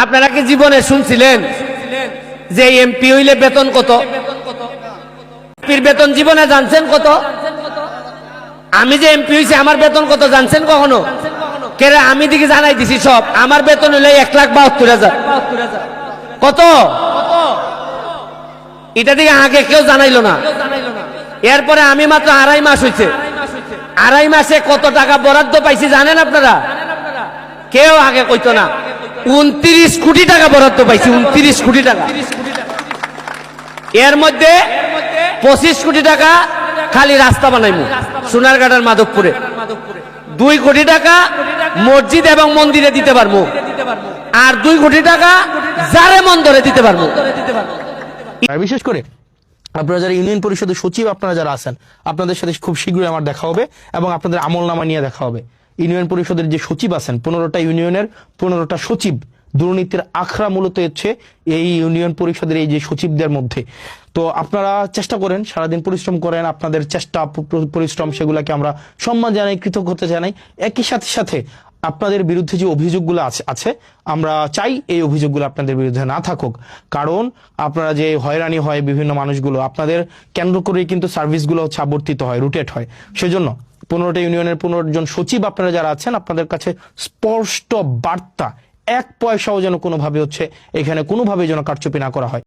আপনারা কি জীবনে শুনছিলেন যে এমপি হইলে বেতন কত? এমপির বেতন জীবনে জানছেন কত? আমি যে এমপি হইছি আমার বেতন কত জানছেন কখনো? কেরে আমি দিকে জানাই দিছি সব। আমার বেতন হইলে 1,72,000। কত? এটা দিকে আগে কেউ জানাইলো না। এরপরে আমি মাত্র 2.5 মাস হয়েছে। 2.5 মাসে কত টাকা বরাদ্দ পাইছি জানেন আপনারা? কেউ আগে কইতো না। 29 কোটি টাকা বরাদ্দ পাইছি। 29 কোটি টাকা। এর মধ্যে 25 কোটি টাকা খালি রাস্তা বানাইমু সোনারঘাটের মাধবপুরে। 2 কোটি টাকা মসজিদ এবং মন্দিরে দিতে পারবো, আর 2 কোটি টাকা যারে মন্দরে দিতে পারবো। বিশেষ করে আপনারা যারা ইউনিয়ন পরিষদের সচিব আপনারা যারা আছেন, আপনাদের সাথে খুব শীঘ্রই আমার দেখা হবে এবং আপনাদের আমলনামা নিয়ে দেখা হবে। ইউনিয়ন পরিষদের যে সচিব আছেন, 15টা ইউনিয়নের 15টা সচিব, দুর্নীতির আখড়া মূলত হচ্ছে এই ইউনিয়ন পরিষদের এই যে সচিবদের মধ্যে। তো আপনারা চেষ্টা করেন, সারাদিন পরিশ্রম করেন, আপনাদের চেষ্টা পরিশ্রম সেগুলোকে আমরা সম্মান জানাই, কৃতজ্ঞতা জানাই। একই সাথে সাথে আপনাদের বিরুদ্ধে যে অভিযোগগুলো আছে আমরা চাই এই অভিযোগগুলো আপনাদের বিরুদ্ধে না থাকুক। কারণ আপনারা যে হয়রানি হয় বিভিন্ন মানুষগুলো, আপনাদের কেন্দ্র করেই কিন্তু সার্ভিসগুলো হচ্ছে আবর্তিত হয়, রুটেট হয়। সেজন্য 15টা ইউনিয়নের 15 জন সচিব আপনারা যারা আছেন, আপনাদের কাছে স্পষ্ট বার্তা, 1 পয়সাও যেন কোনোভাবে হচ্ছে এখানে কোনোভাবে যেন কারচুপি না করা হয়।